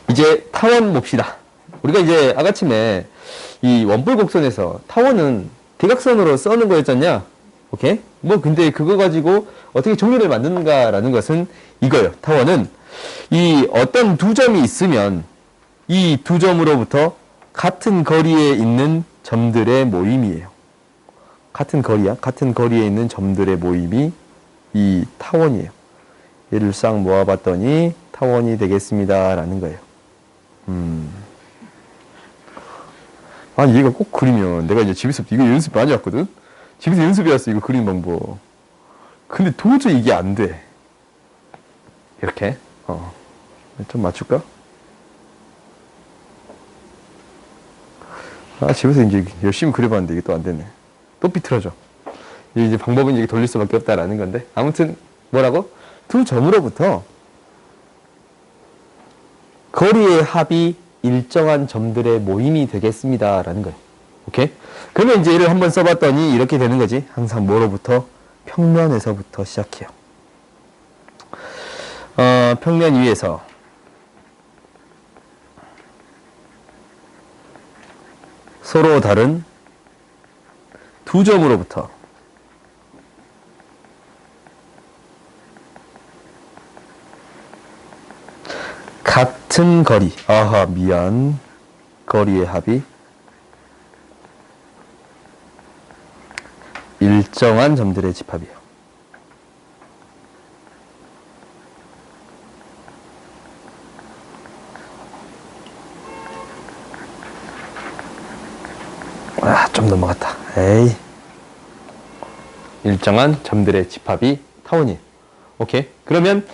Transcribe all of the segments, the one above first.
이제 타원 봅시다. 우리가 이제 아까쯤에 이 원뿔 곡선에서 타원은 대각선으로 써는 거였잖냐? 오케이? 뭐 근데 그거 가지고 어떻게 정리를 만드는가라는 것은 이거예요. 타원은 이 어떤 두 점이 있으면 이 두 점으로부터 같은 거리에 있는 점들의 모임이에요. 같은 거리야. 같은 거리에 있는 점들의 모임이 이 타원이에요. 얘를 싹 모아봤더니 타원이 되겠습니다. 라는 거예요. 아니, 얘가 꼭 그리면 내가 이제 집에서 이거 연습 많이 했거든? 집에서 연습해왔어, 이거 그리는 방법. 근데 도저히 이게 안 돼. 이렇게. 좀 맞출까? 집에서 이제 열심히 그려봤는데 이게 또 안 되네. 또 삐뚤어져. 이제 방법은 이제 돌릴 수밖에 없다라는 건데. 아무튼, 뭐라고? 두 점으로부터 거리의 합이 일정한 점들의 모임이 되겠습니다. 라는 거예요. 오케이? 그러면 이제 얘를 한번 써봤더니 이렇게 되는 거지. 항상 뭐로부터? 평면에서부터 시작해요. 평면 위에서 서로 다른 두 점으로부터 같은 거리, 거리의 합이 일정한 점들의 집합이에요. 좀 넘어갔다. 에이. 일정한 점들의 집합이 타원이에요. 오케이. 그러면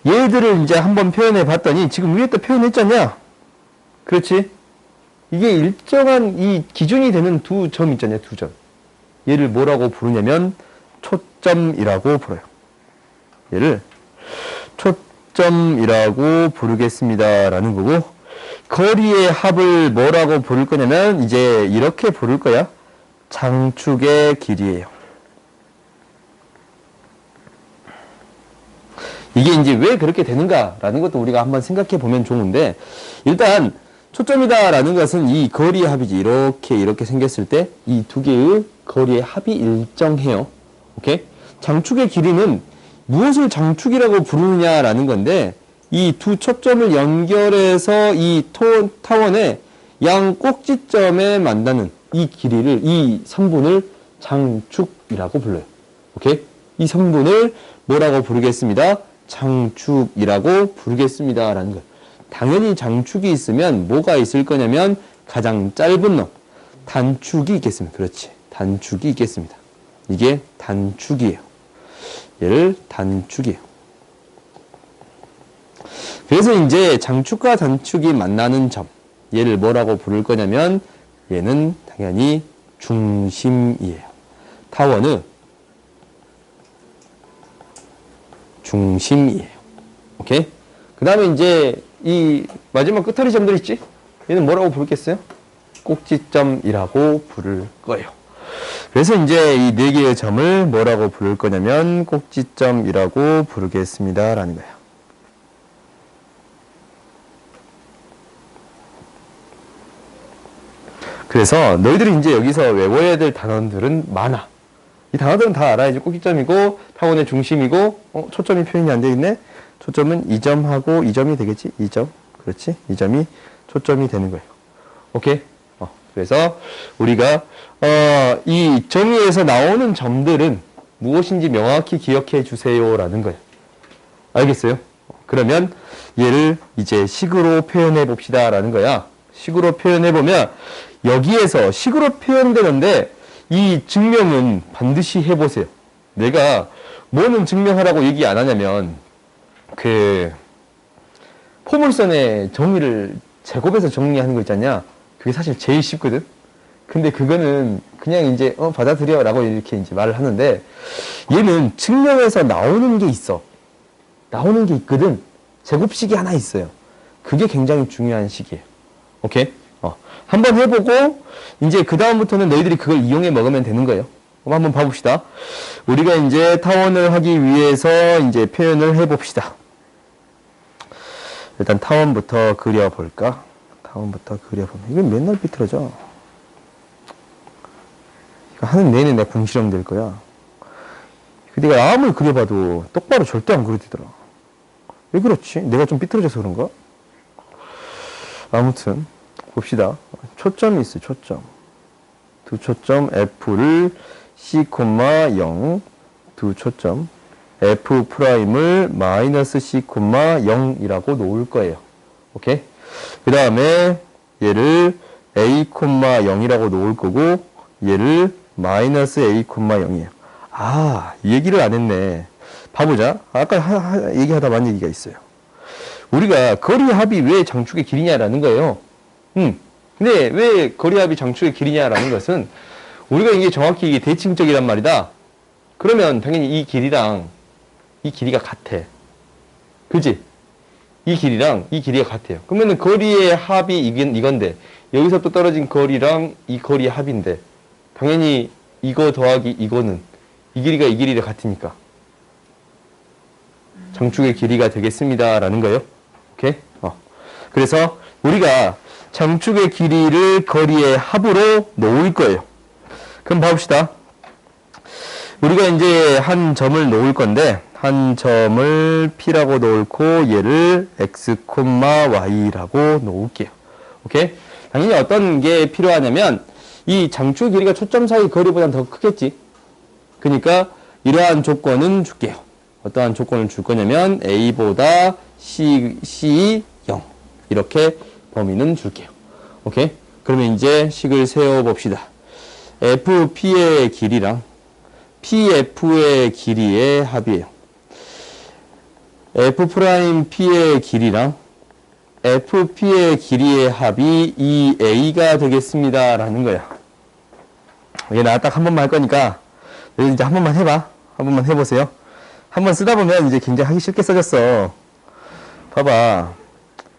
얘들을 이제 한번 표현해 봤더니 지금 위에 또 표현했잖냐? 그렇지? 이게 일정한 이 기준이 되는 두 점 있잖아요. 두 점. 얘를 뭐라고 부르냐면 초점이라고 불러요. 얘를 초점이라고 부르겠습니다. 라는 거고, 거리의 합을 뭐라고 부를 거냐면 이제 이렇게 부를 거야. 장축의 길이에요. 이게 이제 왜 그렇게 되는가라는 것도 우리가 한번 생각해 보면 좋은데, 일단 초점이다라는 것은 이 거리의 합이지. 이렇게 생겼을 때 이 두 개의 거리의 합이 일정해요. 오케이? 장축의 길이는 무엇을 장축이라고 부르느냐라는 건데, 이 두 초점을 연결해서 이 타원의 양 꼭지점에 만나는 이 길이를, 이 선분을 장축이라고 불러요. 오케이? 이 선분을 뭐라고 부르겠습니다? 장축이라고 부르겠습니다. 라는 거예요. 당연히 장축이 있으면 뭐가 있을 거냐면 가장 짧은 놈, 단축이 있겠습니다. 그렇지. 단축이 있겠습니다. 이게 단축이에요. 얘를 단축이에요. 그래서 이제 장축과 단축이 만나는 점, 얘를 뭐라고 부를 거냐면 얘는 당연히 중심이에요. 타원의 중심이에요. 오케이? 그 다음에 이제 이 마지막 끝처리 점들 있지? 얘는 뭐라고 부르겠어요? 꼭지점이라고 부를 거예요. 그래서 이제 이 네 개의 점을 뭐라고 부를 거냐면 꼭지점이라고 부르겠습니다. 라는 거예요. 그래서 너희들이 이제 여기서 외워야 될 단어들은 많아. 이 단어들은 다 알아야지. 꼭지점이고 타원의 중심이고 초점이 표현이 안 되겠네. 초점은 이 점하고 이 점이 되겠지. 이 점. 그렇지. 이 점이 초점이 되는 거예요. 오케이. 그래서 우리가 이 정의에서 나오는 점들은 무엇인지 명확히 기억해 주세요라는 거예요. 알겠어요? 그러면 얘를 이제 식으로 표현해 봅시다라는 거야. 식으로 표현해 보면 여기에서 식으로 표현되는데 이 증명은 반드시 해보세요. 내가 뭐는 증명하라고 얘기 안 하냐면 그 포물선의 정의를 제곱해서 정리하는 거 있잖냐. 그게 사실 제일 쉽거든. 근데 그거는 그냥 이제 받아들여 라고 이렇게 이제 말을 하는데, 얘는 증명에서 나오는 게 있어. 나오는 게 있거든. 제곱식이 하나 있어요. 그게 굉장히 중요한 식이에요. 오케이? 한번 해보고 이제 그 다음부터는 너희들이 그걸 이용해 먹으면 되는 거예요. 그럼 한번 봐봅시다. 우리가 이제 타원을 하기 위해서 이제 표현을 해봅시다. 일단 타원부터 그려볼까? 타원부터 그려보면 이건 맨날 비틀어져. 이거 하는 내내 내가 궁시렁 될 거야. 내가 아무리 그려봐도 똑바로 절대 안 그려지더라. 왜 그렇지? 내가 좀 삐뚤어져서 그런가? 아무튼 봅시다. 초점이 있어요. 초점. 두 초점 F를 C, 0, 두 초점 F 프라임을 마이너스 C, 0이라고 놓을 거예요. 오케이? 그 다음에 얘를 A, 0이라고 놓을 거고 얘를 마이너스 A, 0이에요. 아, 이 얘기를 안 했네. 봐보자. 아까 얘기하다 만 얘기가 있어요. 우리가 거리 합이 왜 장축의 길이냐라는 거예요. 근데 왜 거리 합이 장축의 길이냐라는 것은 우리가 이게 정확히 이게 대칭적이란 말이다. 그러면 당연히 이 길이랑 이 길이가 같아. 그지? 이 길이랑 이 길이가 같아요. 그러면은 거리의 합이 이건데 여기서 또 떨어진 거리랑 이 거리의 합인데 당연히 이거 더하기 이거는 이 길이가 이 길이랑 같으니까 장축의 길이가 되겠습니다. 라는 거예요. 오케이? 그래서 우리가 장축의 길이를 거리의 합으로 놓을 거예요. 그럼 봐봅시다. 우리가 이제 한 점을 놓을 건데 한 점을 P라고 놓고 얘를 X, Y라고 놓을게요. 오케이? 당연히 어떤 게 필요하냐면 이 장축 길이가 초점 사이 거리보다는 더 크겠지. 그러니까 이러한 조건은 줄게요. 어떠한 조건을 줄 거냐면 A보다 C 0 이렇게 범위는 줄게요. 오케이? 그러면 이제 식을 세워봅시다. FP의 길이랑 PF의 길이의 합이에요. F'P의 길이랑 FP의 길이의 합이 이 A가 되겠습니다. 라는 거야. 얘 나 딱 한 번만 할 거니까 이제 한 번만 해봐. 한 번만 해보세요. 한 번 쓰다 보면 이제 굉장히 하기 쉽게 써졌어. 봐봐.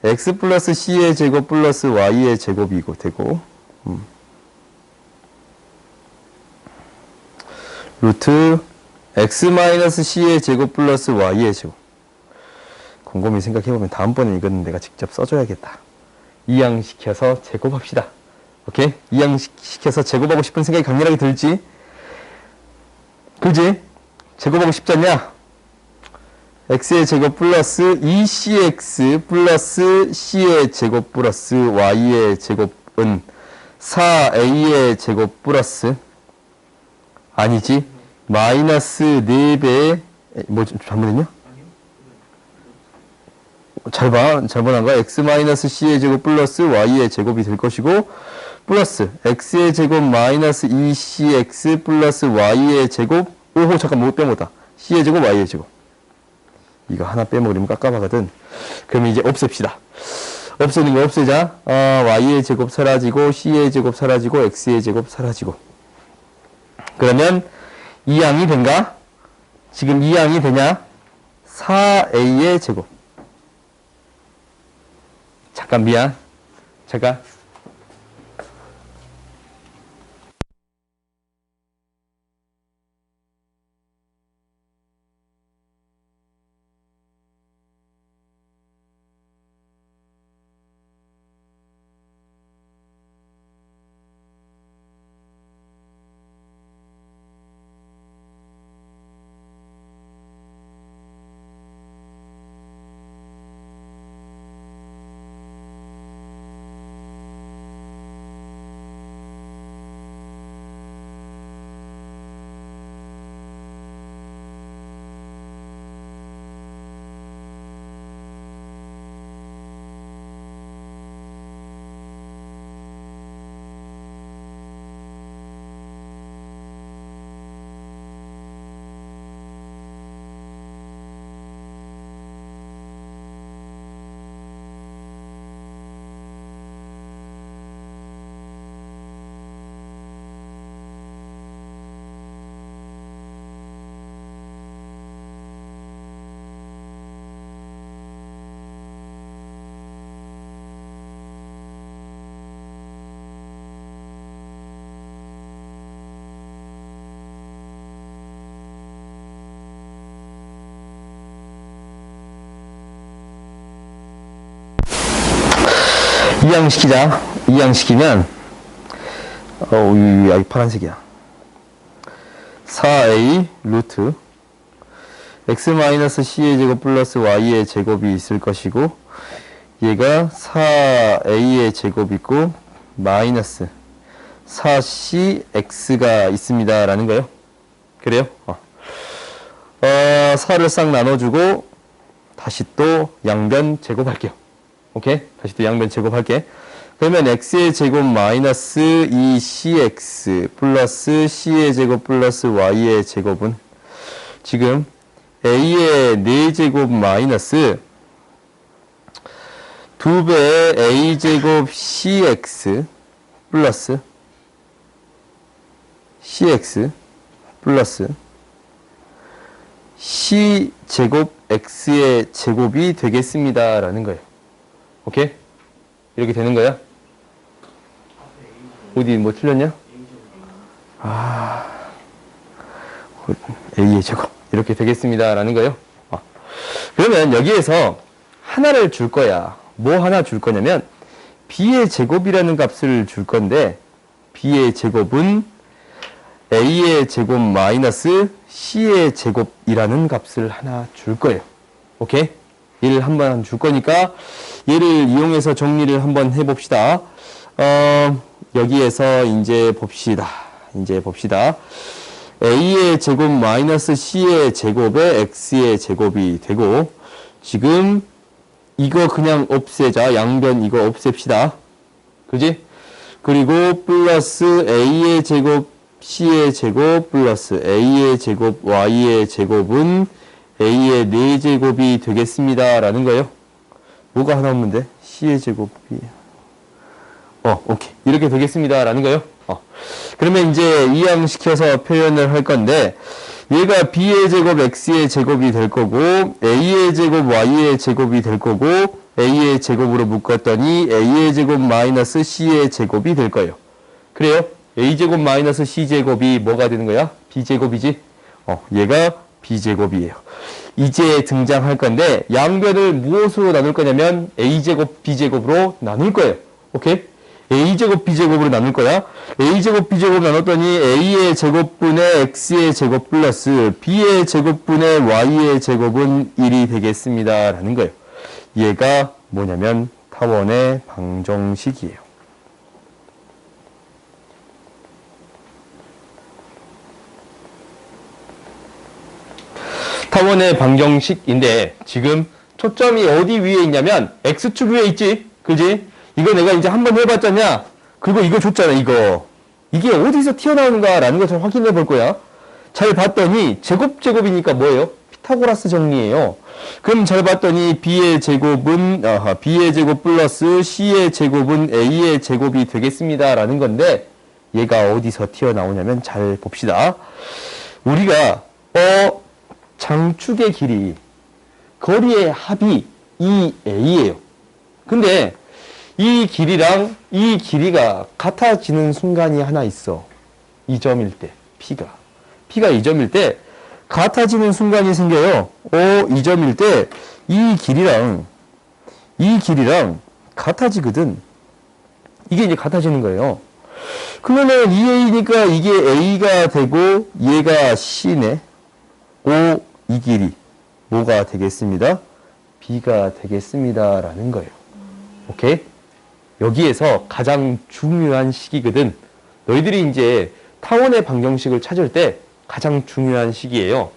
X 플러스 C의 제곱 플러스 Y의 제곱이고 되고 루트 X 마이너스 C의 제곱 플러스 Y의 제곱. 곰곰이 생각해보면 다음번에 이거는 내가 직접 써줘야겠다. 이항시켜서 제곱합시다. 오케이? 이항시켜서 제곱하고 싶은 생각이 강렬하게 들지? 그지? 제곱하고 싶지 않냐? x의 제곱 플러스 2cx 플러스 c의 제곱 플러스 y의 제곱은 4a의 제곱 플러스 아니지? 마이너스 4배 뭐 잘못했냐? 잘 봐. 잘못한 거야. x 마이너스 c의 제곱 플러스 y의 제곱이 될 것이고 플러스 x의 제곱 마이너스 2cx 플러스 y의 제곱 오호 잠깐 못 빼먹었다. c의 제곱 y의 제곱 이거 하나 빼먹으면 깝깝하거든. 그럼 이제 없앱시다. 없애는 거 없애자. y의 제곱 사라지고 c의 제곱 사라지고 x의 제곱 사라지고 그러면 이 양이 된가? 지금 이 양이 되냐? 4a의 제곱. 잠깐 미안. 잠깐. 이항시키자. 이항시키면 이 파란색이야. 4a 루트 x-c의 제곱 플러스 y의 제곱이 있을 것이고, 얘가 4a의 제곱 있고 마이너스 4cx가 있습니다 라는 거예요. 그래요? 4를 싹 나눠주고 다시 또 양변 제곱할게요. 오케이? 다시 또 양변 제곱할게. 그러면 x의 제곱 마이너스 2cx 플러스 c의 제곱 플러스 y의 제곱은 지금 a의 4제곱 마이너스 2배의 a제곱 cx 플러스 cx 플러스 c제곱 x의 제곱이 되겠습니다 라는 거예요. 오케이? 이렇게 되는 거야? 어디 뭐 틀렸냐? a의 제곱 이렇게 되겠습니다 라는 거예요. 그러면 여기에서 하나를 줄 거야. 뭐 하나 줄 거냐면 b의 제곱이라는 값을 줄 건데, b의 제곱은 a의 제곱 마이너스 c의 제곱이라는 값을 하나 줄 거예요. 오케이? 얘를 한번 줄 거니까 얘를 이용해서 정리를 한번 해봅시다. 여기에서 이제 봅시다. a의 제곱 마이너스 c의 제곱에 x의 제곱이 되고, 지금 이거 그냥 없애자. 양변 이거 없앱시다. 그지? 그리고 플러스 a의 제곱 c의 제곱 플러스 a의 제곱 y의 제곱은 a의 4제곱이 되겠습니다 라는 거예요. 뭐가 하나 없는데? c의 제곱이 오케이. 이렇게 되겠습니다 라는 거예요. 그러면 이제 이항시켜서 표현을 할 건데, 얘가 b의 제곱 x의 제곱이 될 거고, a의 제곱 y의 제곱이 될 거고, a의 제곱으로 묶었더니 a의 제곱 마이너스 c의 제곱이 될 거예요. 그래요? a제곱 마이너스 c제곱이 뭐가 되는 거야? b제곱이지? 얘가 b제곱이에요. 이제 등장할 건데, 양변을 무엇으로 나눌 거냐면 a제곱 b제곱으로 나눌 거예요. 오케이? a제곱 b제곱으로 나눌 거야. a제곱 b제곱 나눴더니 a의 제곱분의 x의 제곱 플러스 b의 제곱분의 y의 제곱은 1이 되겠습니다 라는 거예요. 얘가 뭐냐면 타원의 방정식이에요. 타원의 방정식인데, 지금 초점이 어디 위에 있냐면 x축 위에 있지? 그지? 이거 내가 이제 한번 해봤잖냐? 그리고 이거 줬잖아, 이거. 이게 어디서 튀어나오는가라는 것을 확인해 볼 거야. 잘 봤더니 제곱이니까 뭐예요? 피타고라스 정리예요. 그럼 잘 봤더니 b의 제곱은 b의 제곱 플러스 c의 제곱은 a의 제곱이 되겠습니다 라는 건데, 얘가 어디서 튀어나오냐면 잘 봅시다. 우리가 장축의 길이, 거리의 합이 2a예요. 근데 이 길이랑 이 길이가 같아지는 순간이 하나 있어. 이 점일 때, P가 이 점일 때 같아지는 순간이 생겨요. 이 점일 때 이 길이랑 같아지거든. 이게 이제 같아지는 거예요. 그러면 2a니까 이게 a가 되고 얘가 c네. 이 길이 뭐가 되겠습니다? b가 되겠습니다 라는 거예요. 오케이? 여기에서 가장 중요한 시기거든. 너희들이 이제 타원의 방정식을 찾을 때 가장 중요한 시기예요.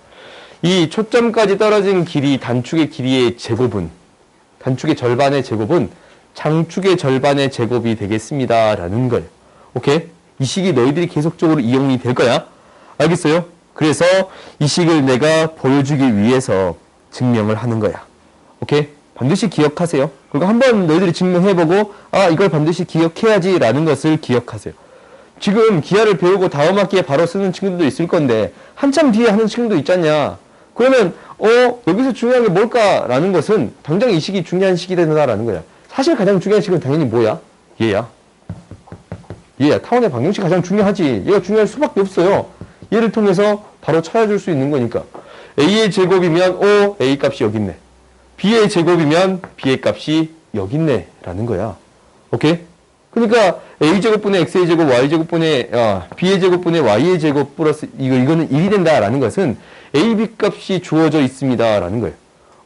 이 초점까지 떨어진 길이, 단축의 길이의 제곱은, 단축의 절반의 제곱은 장축의 절반의 제곱이 되겠습니다 라는 거예요. 오케이? 이 식이 너희들이 계속적으로 이용이 될 거야. 알겠어요? 그래서 이 식을 내가 보여주기 위해서 증명을 하는 거야. 오케이? 반드시 기억하세요. 그리고 한번 너희들이 증명해보고, 이걸 반드시 기억해야지 라는 것을 기억하세요. 지금 기하를 배우고 다음 학기에 바로 쓰는 친구들도 있을 건데, 한참 뒤에 하는 친구도 있잖냐. 그러면 여기서 중요한 게 뭘까라는 것은 당장 이 식이 중요한 식이 된다라는 거야. 사실 가장 중요한 식은 당연히 뭐야? 얘야. 타원의 방정식이 가장 중요하지. 얘가 중요할 수밖에 없어요. 얘를 통해서 바로 찾아줄 수 있는 거니까. a의 제곱이면 a 값이 여기 있네. b의 제곱이면 b의 값이 여기 있네 라는 거야. 오케이? 그러니까 a제곱분의 x의 제곱, y제곱분의 b의 제곱분의 y의 제곱 플러스 이거는 1이 된다라는 것은 a, b 값이 주어져 있습니다라는 거예요.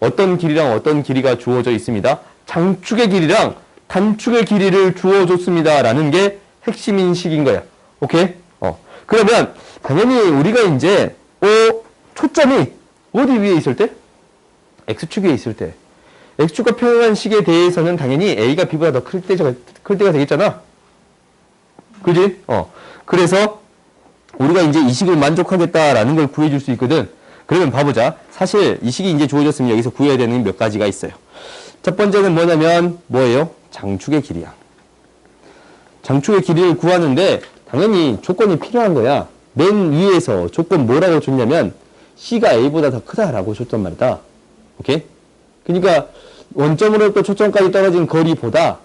어떤 길이랑 어떤 길이가 주어져 있습니다. 장축의 길이랑 단축의 길이를 주어줬습니다라는 게 핵심인 식인 거야. 오케이? 그러면 당연히 우리가 이제 초점이 어디 위에 있을 때? x축 위에 있을 때. x축과 표현한 식에 대해서는 당연히 a가 b보다 더 클 때가 되겠잖아. 그지? 그래서 우리가 이제 이 식을 만족하겠다라는 걸 구해줄 수 있거든. 그러면 봐보자. 사실 이 식이 이제 주어졌으면 여기서 구해야 되는 몇 가지가 있어요. 첫 번째는 뭐냐면 뭐예요? 장축의 길이야. 장축의 길이를 구하는데 당연히 조건이 필요한 거야. 맨 위에서 조건 뭐라고 줬냐면 C가 A보다 더 크다라고 줬단 말이다. 오케이? 그러니까 원점으로부터 초점까지 떨어진 거리보다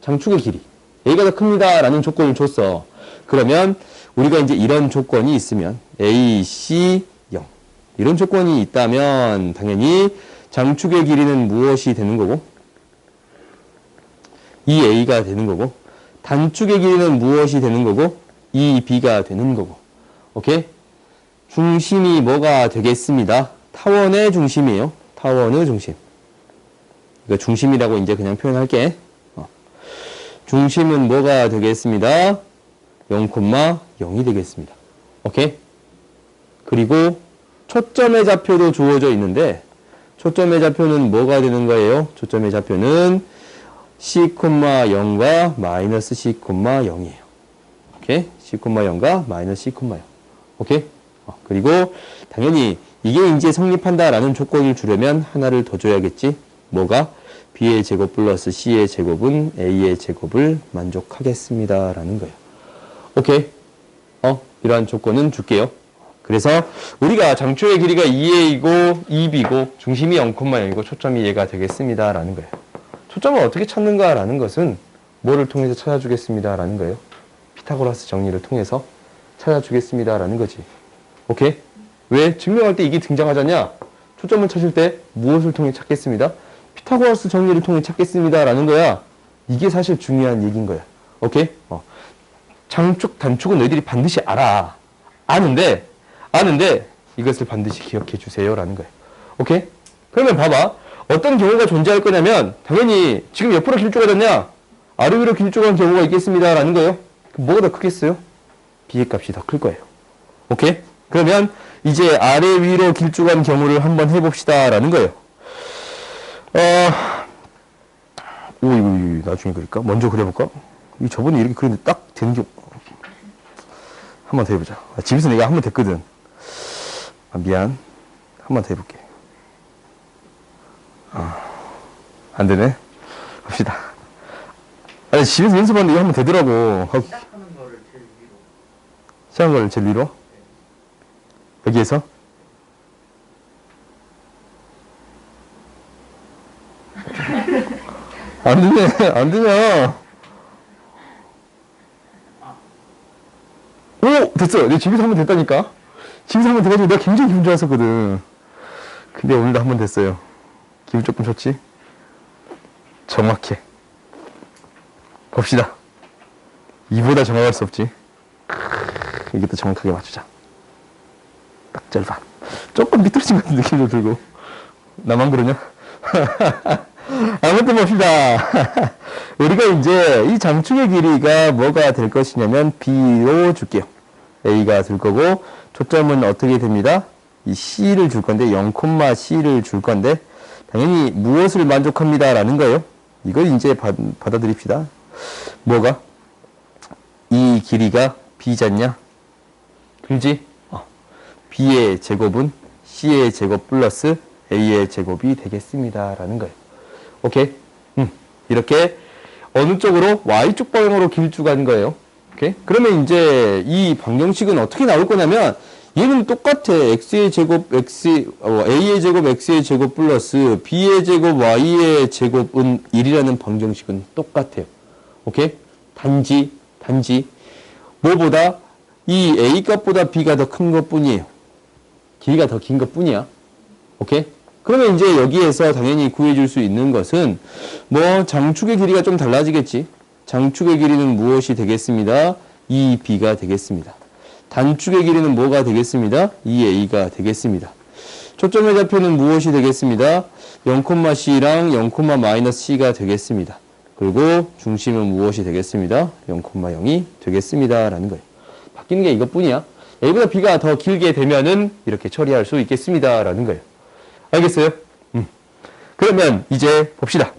장축의 길이 A가 더 큽니다 라는 조건을 줬어. 그러면 우리가 이제 이런 조건이 있으면 A, C, 0 이런 조건이 있다면 당연히 장축의 길이는 무엇이 되는 거고 2A가 되는 거고 단축의 길이는 무엇이 되는 거고 2B가 되는 거고. 오케이? 중심이 뭐가 되겠습니다. 타원의 중심이에요. 타원의 중심. 이거 중심이라고 이제 그냥 표현할게. 중심은 뭐가 되겠습니다. 0,0이 되겠습니다. 오케이? 그리고 초점의 좌표도 주어져 있는데 초점의 좌표는 뭐가 되는 거예요? 초점의 좌표는 C,0과 마이너스 C,0이에요. 오케이? C,0과 마이너스 C,0. 오케이? 그리고 당연히 이게 이제 성립한다라는 조건을 주려면 하나를 더 줘야겠지. 뭐가? B의 제곱 플러스 C의 제곱은 A의 제곱을 만족하겠습니다. 라는 거예요. 오케이? 이러한 조건은 줄게요. 그래서 우리가 장축의 길이가 2A이고 2B고 중심이 0,0이고 초점이 얘가 되겠습니다. 라는 거예요. 초점을 어떻게 찾는가라는 것은 뭐를 통해서 찾아주겠습니다라는 거예요. 피타고라스 정리를 통해서 찾아주겠습니다라는 거지. 오케이? 왜? 증명할 때 이게 등장하잖냐? 초점을 찾을 때 무엇을 통해 찾겠습니다? 피타고라스 정리를 통해 찾겠습니다라는 거야. 이게 사실 중요한 얘기인 거야. 오케이? 장축, 단축은 너희들이 반드시 알아. 아는데 이것을 반드시 기억해 주세요라는 거예요. 오케이? 그러면 봐봐. 어떤 경우가 존재할 거냐면 당연히 지금 옆으로 길쭉가 졌냐? 아래 위로 길쭉한 경우가 있겠습니다라는 거예요. 뭐가 더 크겠어요? B의 값이 더 클 거예요. 오케이? 그러면 이제 아래 위로 길쭉한 경우를 한번 해봅시다라는 거예요. 이거 나중에 그릴까? 먼저 그려볼까? 저번에 이렇게 그렸는데 딱 되는 게 한 번 더 해보자. 집에서 내가 한 번 됐거든. 미안. 한 번 더 해볼게. 안 되네. 갑시다. 아니, 집에서 연습하는데 이거 하면 되더라고. 시작하는 거를 제일 위로. 시작한 걸 제일 위로? 여기에서? 안 되네. 안 되냐. 오! 됐어. 내 집에서 한 번 됐다니까. 집에서 한 번 돼가지고 내가 굉장히 기분 좋았었거든. 근데 오늘도 한 번 됐어요. 기분 조금 좋지? 정확해. 봅시다. 이보다 정확할 수 없지. 이게 또 정확하게 맞추자. 딱 절반. 조금 미끄러진 것 같은 느낌도 들고. 나만 그러냐? 아무튼 봅시다. 우리가 이제 이 장축의 길이가 뭐가 될 것이냐면 B로 줄게요. A가 될 거고 초점은 어떻게 됩니다? 이 C를 줄 건데 0,C를 줄 건데 당연히 무엇을 만족합니다 라는 거예요. 이걸 이제 받아들입시다. 뭐가? 이 길이가 B잖냐? 그지? B의 제곱은 C의 제곱 플러스 A의 제곱이 되겠습니다 라는 거예요. 오케이? 이렇게 어느 쪽으로? Y축 방향으로 길쭉한 거예요. 오케이? 그러면 이제 이 방정식은 어떻게 나올 거냐면 얘는 똑같아. X의 제곱, A의 제곱, X의 제곱 플러스 B의 제곱, Y의 제곱은 1이라는 방정식은 똑같아요. 오케이? 단지, 뭐보다? 이 A 값보다 B가 더 큰 것 뿐이에요. 길이가 더 긴 것 뿐이야. 오케이? 그러면 이제 여기에서 당연히 구해줄 수 있는 것은 뭐 장축의 길이가 좀 달라지겠지. 장축의 길이는 무엇이 되겠습니다? 2b가 되겠습니다. 단축의 길이는 뭐가 되겠습니다? 2a가 되겠습니다. 초점의 좌표는 무엇이 되겠습니다? 0,c랑 0,-c가 되겠습니다. 그리고 중심은 무엇이 되겠습니다? 0,0이 되겠습니다. 라는 거예요. 바뀌는 게 이것뿐이야. A보다 B가 더 길게 되면은 이렇게 처리할 수 있겠습니다. 라는 거예요. 알겠어요? 그러면 이제 봅시다.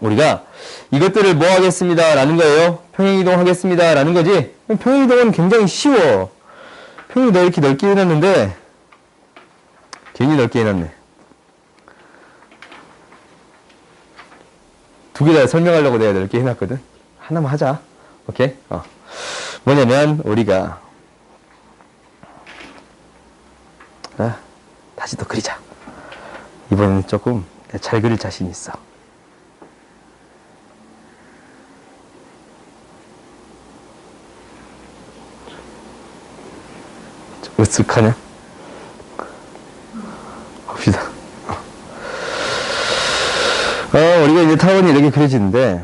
우리가 이것들을 뭐 하겠습니다. 라는 거예요. 평행이동 하겠습니다. 라는 거지. 평행이동은 굉장히 쉬워. 평행이동 이렇게 넓게 해놨는데 괜히 넓게 해놨네. 두 개 다 설명하려고 내가 넓게 해놨거든. 하나만 하자. 오케이? 뭐냐면 우리가 다시 또 그리자. 이번에는 조금 잘 그릴 자신 있어. 좀 으쓱하냐? 봅시다. 우리가 이제 타원이 이렇게 그려지는데,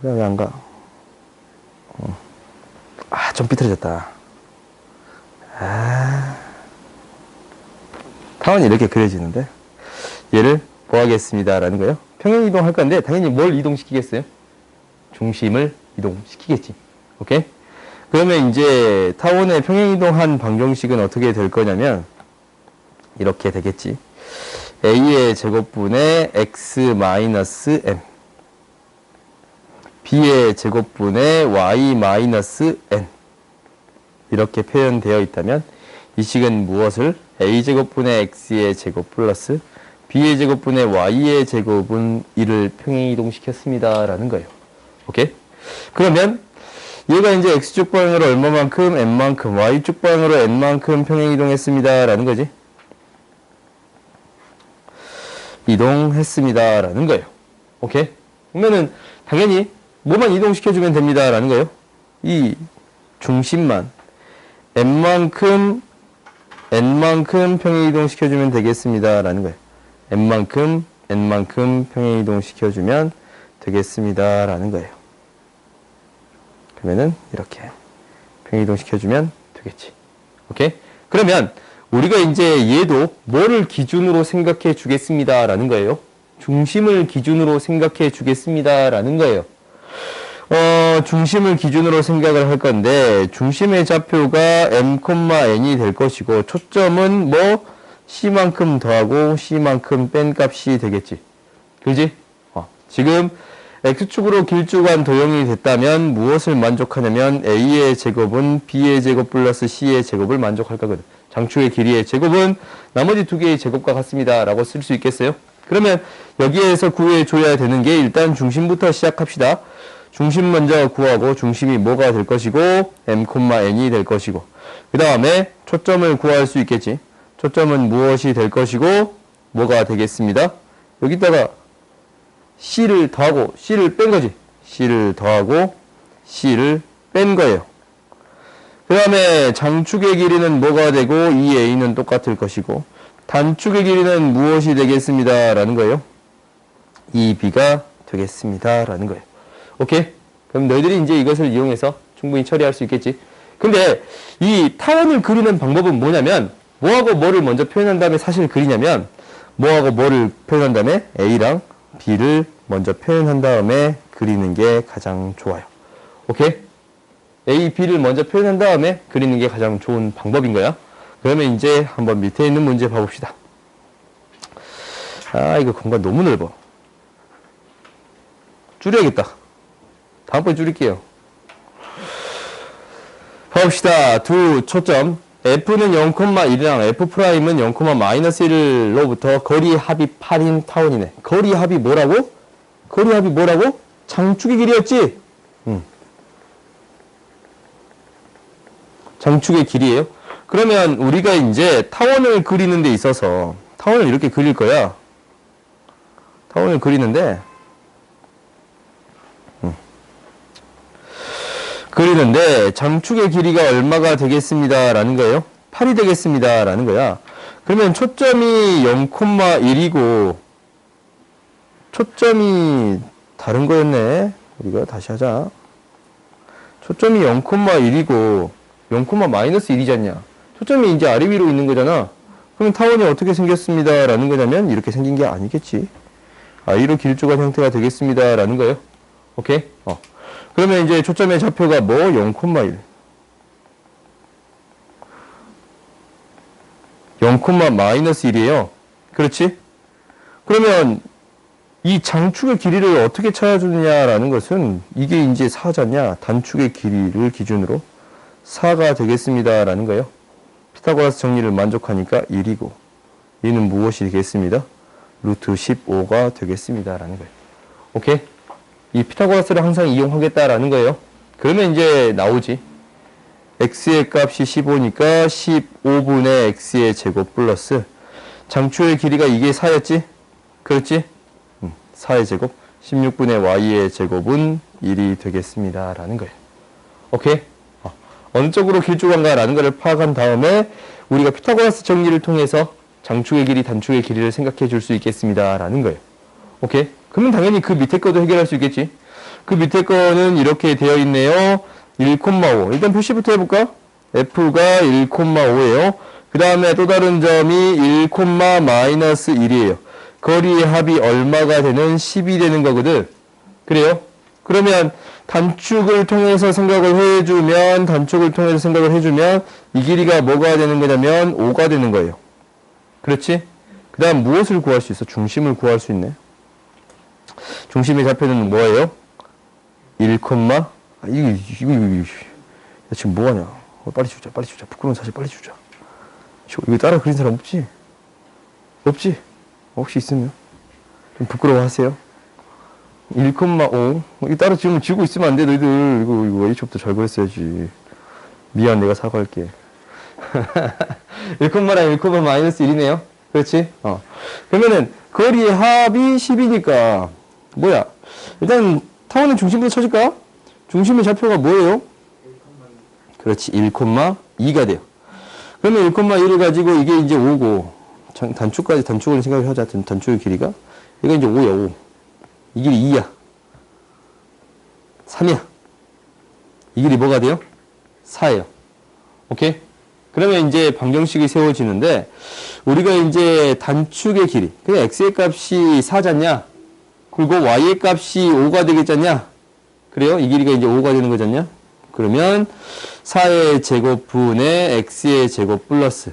왜 안 가? 좀 삐뚤어졌다. 타원이 이렇게 그려지는데, 얘를 뭐 하겠습니다. 라는 거예요. 평행 이동할 건데, 당연히 뭘 이동시키겠어요? 중심을 이동시키겠지. 오케이? 그러면 이제 타원의 평행 이동한 방정식은 어떻게 될 거냐면, 이렇게 되겠지. a의 제곱분의 x-m b의 제곱분의 y-n 이렇게 표현되어 있다면 이 식은 무엇을 a제곱분의 x의 제곱 플러스 b의 제곱분의 y의 제곱은 이를 평행이동시켰습니다. 라는 거예요. 오케이? 그러면 얘가 이제 x축 방향으로 얼마만큼 n만큼 y축 방향으로 n만큼 평행이동했습니다. 라는 거지. 이동했습니다. 라는 거예요. 오케이? 그러면은 당연히 뭐만 이동시켜주면 됩니다. 라는 거예요. 이 중심만 n만큼 평행이동시켜주면 되겠습니다. 라는 거예요. n만큼 평행이동시켜주면 되겠습니다. 라는 거예요. 그러면은 이렇게 평행이동시켜주면 되겠지. 오케이? 그러면 우리가 이제 얘도 뭐를 기준으로 생각해 주겠습니다. 라는 거예요. 중심을 기준으로 생각해 주겠습니다. 라는 거예요. 중심을 기준으로 생각을 할 건데, 중심의 좌표가 m,n이 될 것이고, 초점은 뭐, c만큼 더하고, c만큼 뺀 값이 되겠지. 그지? 지금, x축으로 길쭉한 도형이 됐다면, 무엇을 만족하냐면, a의 제곱은 b의 제곱 플러스 c의 제곱을 만족할 거거든. 장축의 길이의 제곱은 나머지 두 개의 제곱과 같습니다. 라고 쓸 수 있겠어요? 그러면 여기에서 구해줘야 되는 게 일단 중심부터 시작합시다. 중심 먼저 구하고 중심이 뭐가 될 것이고 m,n이 될 것이고 그 다음에 초점을 구할 수 있겠지. 초점은 무엇이 될 것이고 뭐가 되겠습니다. 여기다가 c를 더하고 c를 뺀 거지. c를 더하고 c를 뺀 거예요. 그 다음에 장축의 길이는 뭐가 되고 이 a는 똑같을 것이고 단축의 길이는 무엇이 되겠습니다. 라는 거예요. 2b가 되겠습니다. 라는 거예요. 오케이? 그럼 너희들이 이제 이것을 이용해서 충분히 처리할 수 있겠지. 근데 이 타원을 그리는 방법은 뭐냐면 뭐하고 뭐를 먼저 표현한 다음에 사실 그리냐면 뭐하고 뭐를 표현한 다음에 a랑 b를 먼저 표현한 다음에 그리는 게 가장 좋아요. 오케이? A, B를 먼저 표현한 다음에 그리는 게 가장 좋은 방법인 거야. 그러면 이제 한번 밑에 있는 문제 봐봅시다. 이거 공간 너무 넓어. 줄여야겠다. 다음번에 줄일게요. 봐봅시다. 두 초점. F는 0,1이랑 F'은 0,-1로부터 거리 합이 8인 타원이네. 거리 합이 뭐라고? 거리 합이 뭐라고? 장축의 길이였지? 장축의 길이에요. 그러면 우리가 이제 타원을 그리는 데 있어서 타원을 이렇게 그릴 거야. 타원을 그리는데 장축의 길이가 얼마가 되겠습니다. 라는 거예요. 8이 되겠습니다. 라는 거야. 그러면 초점이 0,1이고 초점이 다른 거였네. 우리가 다시 하자. 초점이 0,1이고 0,-1이잖냐. 초점이 이제 아래 위로 있는 거잖아. 그럼 타원이 어떻게 생겼습니다. 라는 거냐면 이렇게 생긴 게 아니겠지. i로 길쭉한 형태가 되겠습니다. 라는 거예요. 오케이? 그러면 이제 초점의 좌표가 뭐? 0,1. 0,-1이에요. 그렇지? 그러면 이 장축의 길이를 어떻게 찾아주느냐라는 것은 이게 이제 4잖냐. 단축의 길이를 기준으로 4가 되겠습니다. 라는 거예요. 피타고라스 정리를 만족하니까 1이고 얘는 무엇이 되겠습니다? 루트 15가 되겠습니다. 라는 거예요. 오케이? 이 피타고라스를 항상 이용하겠다라는 거예요. 그러면 이제 나오지. x의 값이 15니까 15분의 x의 제곱 플러스 장축의 길이가 이게 4였지? 그렇지? 4의 제곱 16분의 y의 제곱은 1이 되겠습니다. 라는 거예요. 오케이? 어느 쪽으로 길쭉한가 라는 것을 파악한 다음에 우리가 피타고라스 정리를 통해서 장축의 길이, 단축의 길이를 생각해 줄 수 있겠습니다. 라는 거예요. 오케이? 그러면 당연히 그 밑에 거도 해결할 수 있겠지? 그 밑에 거는 이렇게 되어 있네요. 1,5. 일단 표시부터 해볼까? f가 1,5예요. 그 다음에 또 다른 점이 1,-1이에요. 거리의 합이 얼마가 되는 10이 되는 거거든. 그래요? 그러면 단축을 통해서 생각을 해주면 이 길이가 뭐가 되는 거냐면 5가 되는 거예요. 그렇지? 그 다음 무엇을 구할 수 있어? 중심을 구할 수 있네. 중심의 좌표는 뭐예요? 1, 이거 지금 뭐하냐? 빨리 주자. 부끄러운 사실 빨리 주자. 이거 따라 그린 사람 없지? 없지? 혹시 있으면 좀 부끄러워하세요. 1,5. 이거 따라 지금 지고 있으면 안 돼, 너희들. 이거 H부터 잘 그랬어야지. 미안, 내가 사과할게. 1,랑 1,-1이네요. 그렇지? 그러면은 거리의 합이 10이니까 뭐야? 일단 타원의 중심부터 찾을까? 중심의 좌표가 뭐예요? 그렇지, 1,2가 돼요. 그러면 1,1을 가지고 이게 이제 5고 단축을 생각을 하자. 단축의 길이가 이거 이제 5야, 5. 이 길이 2야. 3이야. 이 길이 뭐가 돼요? 4예요. 오케이? 그러면 이제 방정식이 세워지는데 우리가 이제 단축의 길이, 그냥 x의 값이 4잖냐? 그리고 y의 값이 5가 되겠잖냐? 그래요? 이 길이가 이제 5가 되는 거잖냐? 그러면 4의 제곱분의 x의 제곱 플러스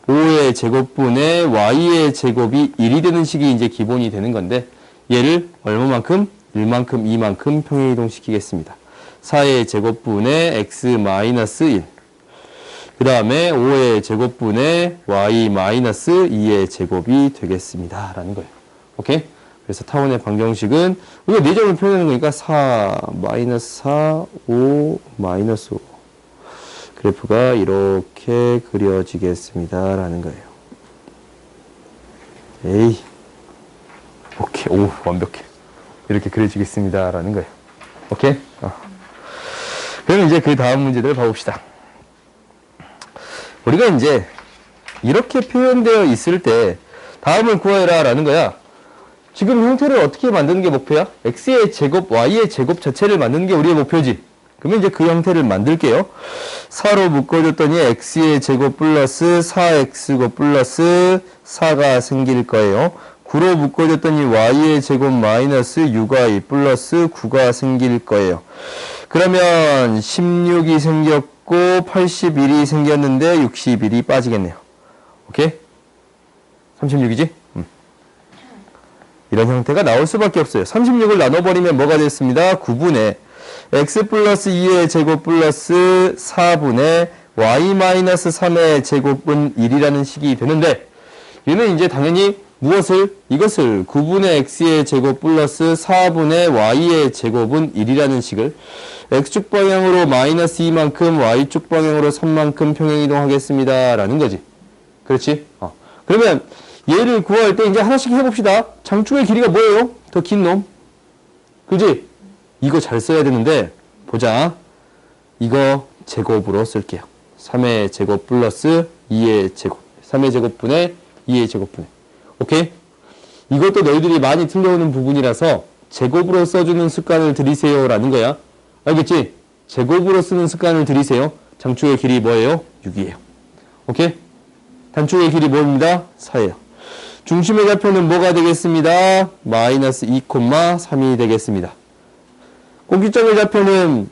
5의 제곱분의 y의 제곱이 1이 되는 식이 이제 기본이 되는 건데 얘를 얼마만큼? 1만큼, 2만큼 평행이동시키겠습니다. 4의 제곱분의 x-1 그 다음에 5의 제곱분의 y-2의 제곱이 되겠습니다. 라는 거예요. 오케이? 그래서 타원의 방정식은 우리가 4점을 표현하는 거니까 4, -4, 5, -5 그래프가 이렇게 그려지겠습니다. 라는 거예요. 에이 오케이. 오, 완벽해. 이렇게 그려지겠습니다. 라는 거예요. 오케이? 그럼 이제 그 다음 문제들을 봐봅시다. 우리가 이제 이렇게 표현되어 있을 때 다음을 구하여라 라는 거야. 지금 형태를 어떻게 만드는 게 목표야? x의 제곱, y의 제곱 자체를 만드는 게 우리의 목표지. 그러면 이제 그 형태를 만들게요. 4로 묶어줬더니 x의 제곱 플러스 4x곱 플러스 4가 생길 거예요. 9로 묶어줬더니 y의 제곱 마이너스 6y 플러스 9가 생길 거예요. 그러면 16이 생겼고 81이 생겼는데 61이 빠지겠네요. 오케이? 36이지? 이런 형태가 나올 수밖에 없어요. 36을 나눠버리면 뭐가 됐습니다? 9분의 x 플러스 2의 제곱 플러스 4분의 y-3의 제곱은 1이라는 식이 되는데 얘는 이제 당연히 무엇을? 이것을 9분의 x의 제곱 플러스 4분의 y의 제곱은 1이라는 식을 x축 방향으로 마이너스 2만큼 y축 방향으로 3만큼 평행이동하겠습니다. 라는 거지. 그렇지? 그러면 얘를 구할 때 이제 하나씩 해봅시다. 장축의 길이가 뭐예요? 더 긴 놈. 그지? 이거 잘 써야 되는데 보자. 이거 제곱으로 쓸게요. 3의 제곱 플러스 2의 제곱. 3의 제곱분의 2의 제곱분의. 오케이? 이것도 너희들이 많이 틀려오는 부분이라서 제곱으로 써주는 습관을 들이세요 라는 거야. 알겠지? 제곱으로 쓰는 습관을 들이세요. 장축의 길이 뭐예요? 6이에요. 오케이? 단축의 길이 뭐입니다? 4예요. 중심의 좌표는 뭐가 되겠습니다? 마이너스 2,3이 되겠습니다. 꼭지점의 좌표는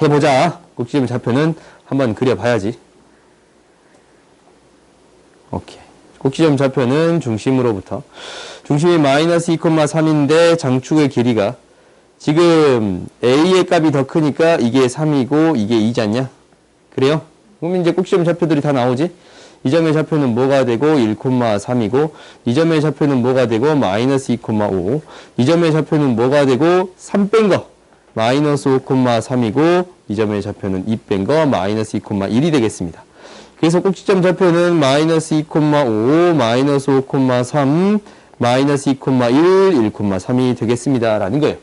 해보자. 꼭지점의 좌표는 한번 그려봐야지. 오케이. 꼭지점 좌표는 중심으로부터. 중심이 마이너스 2,3인데 장축의 길이가 지금 A의 값이 더 크니까 이게 3이고 이게 2지 않냐? 그래요? 그럼 이제 꼭지점 좌표들이 다 나오지? 이 점의 좌표는 뭐가 되고 1,3이고 이 점의 좌표는 뭐가 되고 마이너스 2,5. 이 점의 좌표는 뭐가 되고 3 뺀 거 마이너스 5,3이고 이 점의 좌표는 2 뺀 거 마이너스 2,1이 되겠습니다. 그래서 꼭지점 좌표는 마이너스 2,5, 마이너스 5,3, 마이너스 2,1, 1,3이 되겠습니다. 라는 거예요.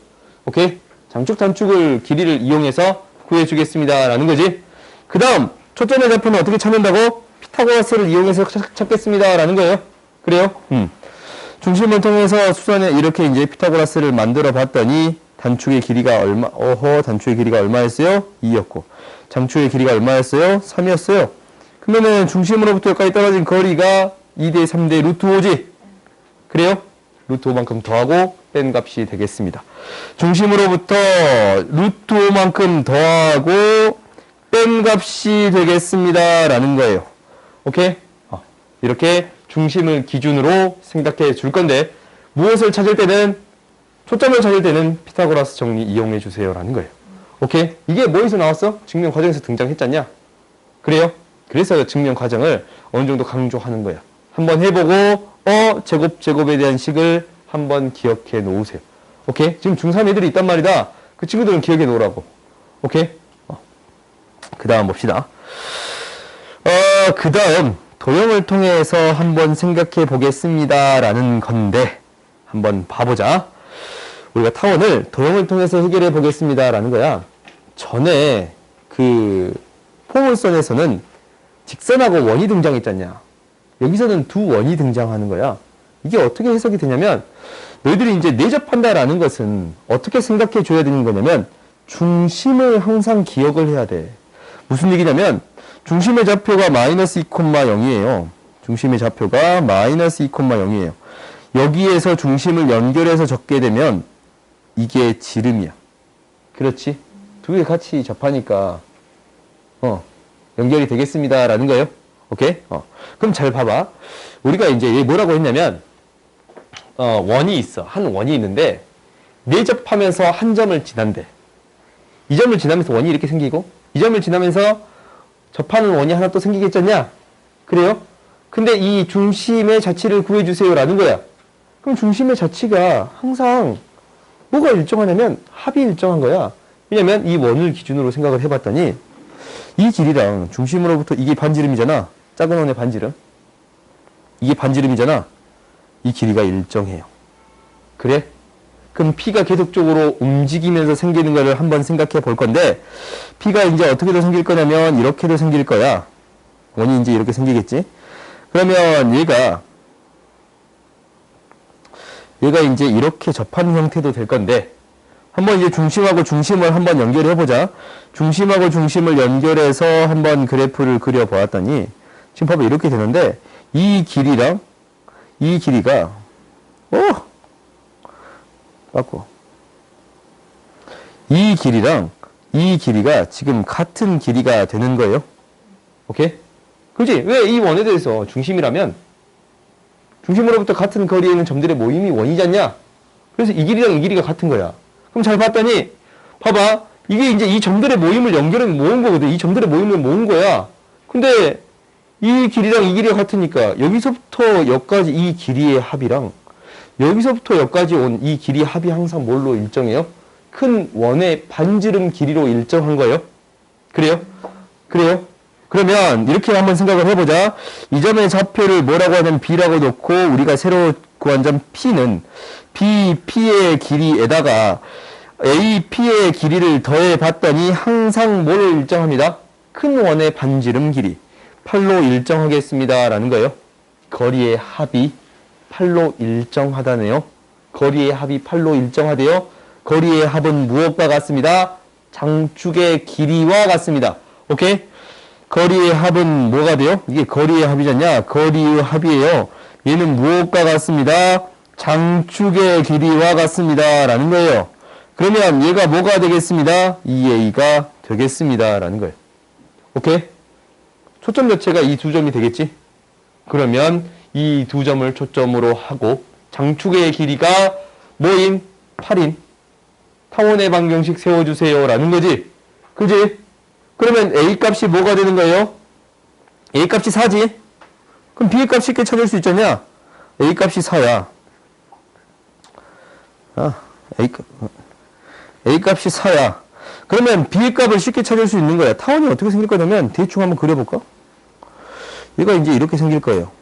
오케이? 장축, 단축을 길이를 이용해서 구해주겠습니다. 라는 거지. 그 다음, 초점의 좌표는 어떻게 찾는다고? 피타고라스를 이용해서 찾겠습니다. 라는 거예요. 그래요? 중심을 통해서 수선에 이렇게 이제 피타고라스를 만들어 봤더니 단축의 길이가 단축의 길이가 얼마였어요? 2였고. 장축의 길이가 얼마였어요? 3이었어요. 그러면은 중심으로부터 여기까지 떨어진 거리가 2대 3대 루트 5지? 그래요? 루트 5만큼 더하고 뺀 값이 되겠습니다. 중심으로부터 루트 5만큼 더하고 뺀 값이 되겠습니다. 라는 거예요. 오케이? 이렇게 중심을 기준으로 생각해 줄 건데 무엇을 찾을 때는 초점을 찾을 때는 피타고라스 정리 이용해 주세요. 라는 거예요. 오케이? 이게 뭐에서 나왔어? 증명 과정에서 등장했잖냐? 그래요? 그래서 증명 과정을 어느 정도 강조하는 거야. 한번 해보고 제곱에 대한 식을 한번 기억해 놓으세요. 오케이? 지금 중3 애들이 있단 말이다. 그 친구들은 기억해 놓으라고. 오케이? 그 다음 봅시다. 그 다음 도형을 통해서 한번 생각해 보겠습니다. 라는 건데 한번 봐보자. 우리가 타원을 도형을 통해서 해결해 보겠습니다. 라는 거야. 전에 그 포물선에서는 직선하고 원이 등장했잖냐. 여기서는 두 원이 등장하는 거야. 이게 어떻게 해석이 되냐면 너희들이 이제 내접한다라는 것은 어떻게 생각해 줘야 되는 거냐면 중심을 항상 기억을 해야 돼. 무슨 얘기냐면 중심의 좌표가 마이너스 2,0이에요. 중심의 좌표가 마이너스 2,0이에요. 여기에서 중심을 연결해서 적게 되면 이게 지름이야. 그렇지? 두 개 같이 접하니까 연결이 되겠습니다. 라는 거예요. 오케이? 그럼 잘 봐봐. 우리가 이제 뭐라고 했냐면 원이 있어. 한 원이 있는데 내접하면서 한 점을 지난대. 이 점을 지나면서 원이 이렇게 생기고 이 점을 지나면서 접하는 원이 하나 또 생기겠잖냐? 그래요? 근데 이 중심의 자치를 구해주세요. 라는 거야. 그럼 중심의 자치가 항상 뭐가 일정하냐면 합이 일정한 거야. 왜냐면 이 원을 기준으로 생각을 해봤더니 이 길이랑 중심으로부터 이게 반지름이잖아. 작은 원의 반지름. 이게 반지름이잖아. 이 길이가 일정해요. 그래? 그럼 P가 계속적으로 움직이면서 생기는 거를 한번 생각해 볼 건데 P가 이제 어떻게도 생길 거냐면 이렇게도 생길 거야. 원이 이제 이렇게 생기겠지? 그러면 얘가 이제 이렇게 접하는 형태도 될 건데 한번 이제 중심하고 중심을 한번 연결해 보자. 중심하고 중심을 연결해서 한번 그래프를 그려 보았더니 지금 봐봐 이렇게 되는데 이 길이랑 이 길이가 맞고 이 길이랑 이 길이가 지금 같은 길이가 되는 거예요. 오케이? 그렇지? 왜 이 원에 대해서 중심이라면 중심으로부터 같은 거리에 있는 점들의 모임이 원이지 않냐? 그래서 이 길이랑 이 길이가 같은 거야. 그럼 잘 봤더니 봐봐. 이게 이제 이 점들의 모임을 연결해 모은 거거든. 이 점들의 모임을 모은 거야. 근데 이 길이랑 이 길이가 같으니까 여기서부터 여기까지 이 길이의 합이랑 여기서부터 여기까지 온 이 길이의 합이 항상 뭘로 일정해요? 큰 원의 반지름 길이로 일정한 거예요. 그래요? 그래요? 그러면 이렇게 한번 생각을 해보자. 이 점의 좌표를 뭐라고 하냐면 B라고 놓고 우리가 새로 구한 점 P는 P의 길이에다가 AP의 길이를 더해 봤더니 항상 뭐로 일정합니다? 큰 원의 반지름 길이 8로 일정하겠습니다. 라는 거예요. 거리의 합이 8로 일정하다네요. 거리의 합이 8로 일정하되어 거리의 합은 무엇과 같습니다? 장축의 길이와 같습니다. 오케이? 거리의 합은 뭐가 돼요? 이게 거리의 합이잖냐? 거리의 합이에요. 얘는 무엇과 같습니다? 장축의 길이와 같습니다. 라는 거예요. 그러면 얘가 뭐가 되겠습니다? 2a가 되겠습니다. 라는 거예요. 오케이? 초점 자체가 이 두 점이 되겠지? 그러면 이 두 점을 초점으로 하고 장축의 길이가 뭐인? 8인 타원의 방정식 세워주세요. 라는 거지. 그지? 그러면 A 값이 뭐가 되는 거예요? A 값이 4지? 그럼 B의 값 쉽게 찾을 수 있잖냐? A 값이 4야. A 값이 4야. 그러면 B의 값을 쉽게 찾을 수 있는 거야. 타원이 어떻게 생길 거냐면 대충 한번 그려볼까? 얘가 이제 이렇게 생길 거예요.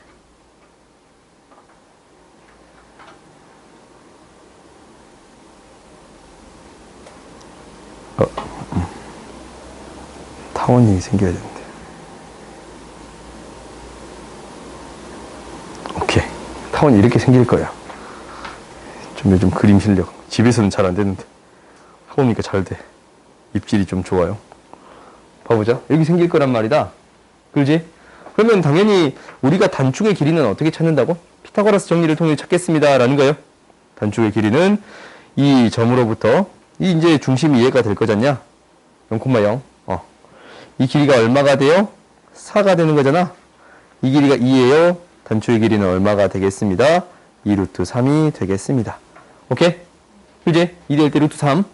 타원이 생겨야 되는데. 오케이. 타원이 이렇게 생길 거야. 좀 요즘 그림 실력. 집에서는 잘 안 되는데. 해보니까 잘 돼. 입질이 좀 좋아요. 봐보자. 여기 생길 거란 말이다. 그렇지? 그러면 당연히 우리가 단축의 길이는 어떻게 찾는다고? 피타고라스 정리를 통해 찾겠습니다. 라는 거예요. 단축의 길이는 이 점으로부터 이 이제 중심이 이해가 될 거잖냐? 0,0. 이 길이가 얼마가 돼요? 4가 되는 거잖아. 이 길이가 2예요. 단축의 길이는 얼마가 되겠습니다? 2루트 3이 되겠습니다. 오케이? 그지? 2 될 때 루트 3.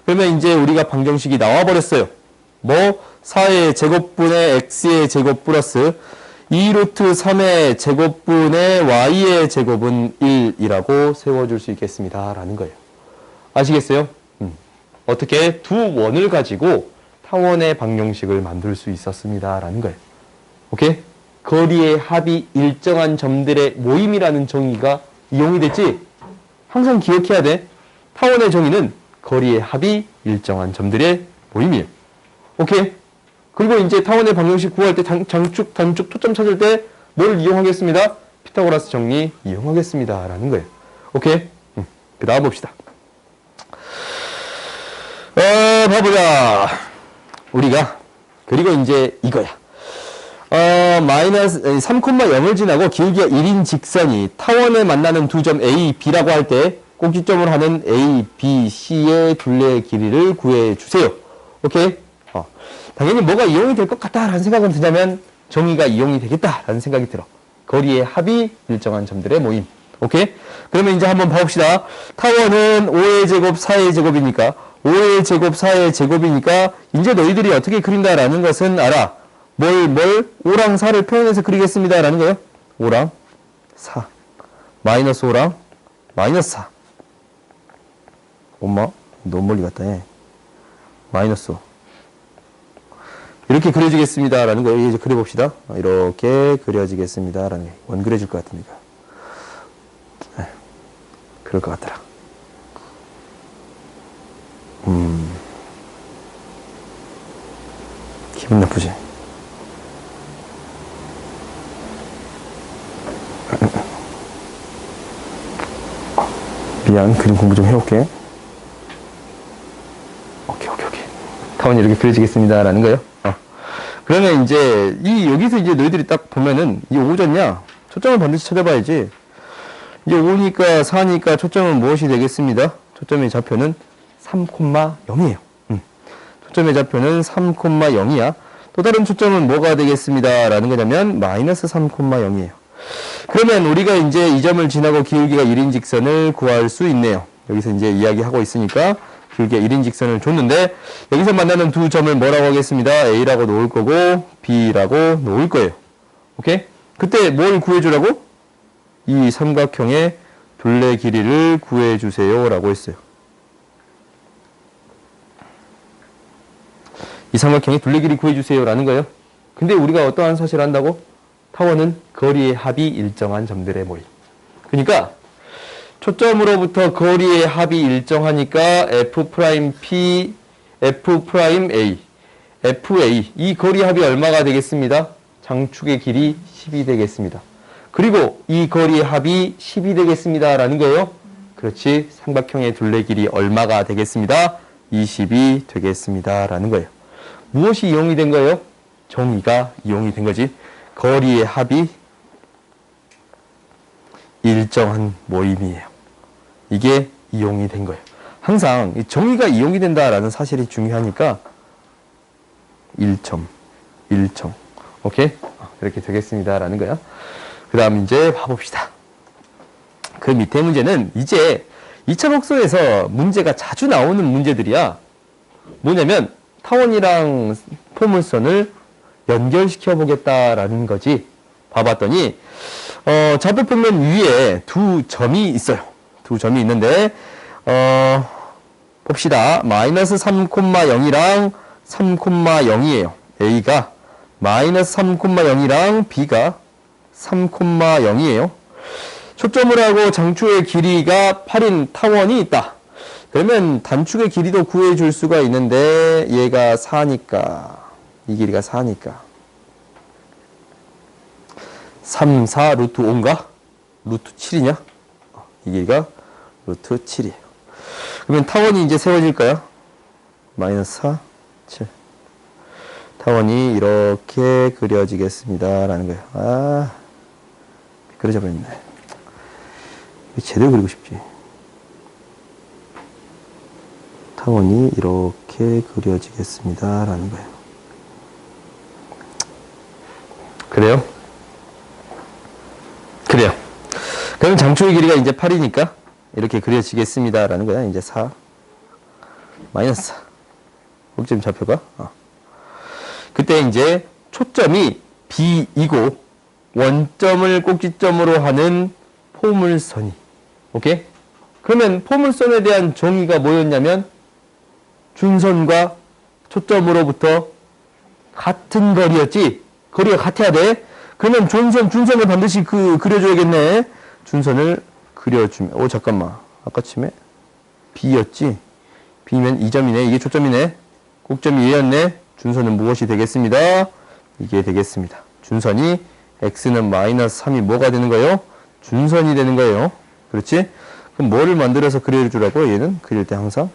그러면 이제 우리가 방정식이 나와버렸어요. 뭐? 4의 제곱분의 x의 제곱 플러스 2루트 3의 제곱분의 y의 제곱은 1이라고 세워줄 수 있겠습니다. 라는 거예요. 아시겠어요? 어떻게? 두 원을 가지고 타원의 방정식을 만들 수 있었습니다. 라는 거예요. 오케이? 거리의 합이 일정한 점들의 모임이라는 정의가 이용이 됐지? 항상 기억해야 돼. 타원의 정의는 거리의 합이 일정한 점들의 모임이에요. 오케이? 그리고 이제 타원의 방정식 구할 때 장축, 단축, 초점 찾을 때 뭘 이용하겠습니다? 피타고라스 정리 이용하겠습니다. 라는 거예요. 오케이? 그 다음 봅시다. 봐보자. 우리가 그리고 이제 이거야. 마이너스 3,0을 지나고 길기가 1인 직선이 타원에 만나는 두 점 A, B라고 할 때 꼭지점을 하는 A, B, C의 둘레의 길이를 구해 주세요. 오케이? 당연히 뭐가 이용이 될 것 같다라는 생각은 드냐면 정의가 이용이 되겠다라는 생각이 들어. 거리의 합이 일정한 점들의 모임. 오케이? 그러면 이제 한번 봐봅시다. 타원은 5의 제곱, 4의 제곱이니까 5의 제곱, 4의 제곱이니까 이제 너희들이 어떻게 그린다라는 것은 알아. 5랑 4를 표현해서 그리겠습니다. 라는 거예요. 5랑 4. 마이너스 5랑 마이너스 4. 엄마, 너무 멀리 갔다 해. 마이너스 5. 이렇게 그려지겠습니다. 라는 거예요. 이제 그려봅시다. 이렇게 그려지겠습니다. 라는 거예요. 원 그려질 것 같으니까. 그럴 것 같더라. 기분 나쁘지? 미안, 그림 공부 좀 해올게. 오케이. 타원이 이렇게 그려지겠습니다. 라는 거예요. 그러면 이제, 여기서 이제 너희들이 딱 보면은, 이 5잖냐? 초점을 반드시 찾아봐야지. 이제 5니까 4니까 초점은 무엇이 되겠습니다? 초점의 좌표는 3,0이에요. 초점의 좌표는 3,0이야. 또 다른 초점은 뭐가 되겠습니다. 라는 거냐면, 마이너스 3,0이에요. 그러면 우리가 이제 이 점을 지나고 기울기가 1인 직선을 구할 수 있네요. 여기서 이제 이야기하고 있으니까 기울기가 1인 직선을 줬는데 여기서 만나는 두 점을 뭐라고 하겠습니다. A라고 놓을 거고 B라고 놓을 거예요. 오케이? 그때 뭘 구해주라고? 이 삼각형의 둘레 길이를 구해주세요. 라고 했어요. 이 삼각형의 둘레 길이 구해주세요. 라는 거예요. 근데 우리가 어떠한 사실을 한다고? 타원은 거리의 합이 일정한 점들의 모임. 그러니까 초점으로부터 거리의 합이 일정하니까 F'P, F'A, FA 이 거리 합이 얼마가 되겠습니다? 장축의 길이 10이 되겠습니다. 그리고 이 거리의 합이 10이 되겠습니다. 라는 거예요. 그렇지. 삼각형의 둘레 길이 얼마가 되겠습니다? 20이 되겠습니다. 라는 거예요. 무엇이 이용이 된 거예요? 정의가 이용이 된 거지. 거리의 합이 일정한 모임이에요. 이게 이용이 된 거예요. 항상 이 정의가 이용이 된다라는 사실이 중요하니까 일정. 오케이? 이렇게 되겠습니다. 라는 거야. 그 다음 이제 봐봅시다. 그 밑에 문제는 이제 2차 복수에서 문제가 자주 나오는 문제들이야. 뭐냐면 타원이랑 포물선을 연결시켜 보겠다라는 거지. 봐봤더니 좌표평면 위에 두 점이 있어요. 두 점이 있는데 봅시다. 마이너스 3,0이랑 3,0이에요. A가 마이너스 3,0이랑 B가 3,0이에요. 초점을 하고 장축의 길이가 8인 타원이 있다. 그러면 단축의 길이도 구해줄 수가 있는데 얘가 4니까 이 길이가 4니까 3, 4, 루트 5인가? 루트 7이냐? 이 길이가 루트 7이에요. 그러면 타원이 이제 세워질까요? 마이너스 4, 7. 타원이 이렇게 그려지겠습니다. 라는 거예요. 아, 그려져 버렸네. 제대로 그리고 싶지. 타원이 이렇게 그려지겠습니다. 라는 거예요. 그래요? 그래요. 그럼 장축의 길이가 이제 8이니까 이렇게 그려지겠습니다. 라는 거야. 이제 4. 마이너스 4. 꼭지점 좌표가. 그때 이제 초점이 B이고 원점을 꼭지점으로 하는 포물선이. 오케이? 그러면 포물선에 대한 정의가 뭐였냐면 준선과 초점으로부터 같은 거리였지. 거리가 같아야 돼. 그러면 준선을 반드시 그려줘야겠네. 준선을 그려주면. 잠깐만. 아까 침에 B였지. B면 2점이네. 이게 초점이네. 꼭점이 얘였네. 준선은 무엇이 되겠습니다? 이게 되겠습니다. 준선이 x는 마이너스 3이 뭐가 되는 거예요? 준선이 되는 거예요. 그렇지? 그럼 뭐를 만들어서 그려주라고? 얘는 그릴 때 항상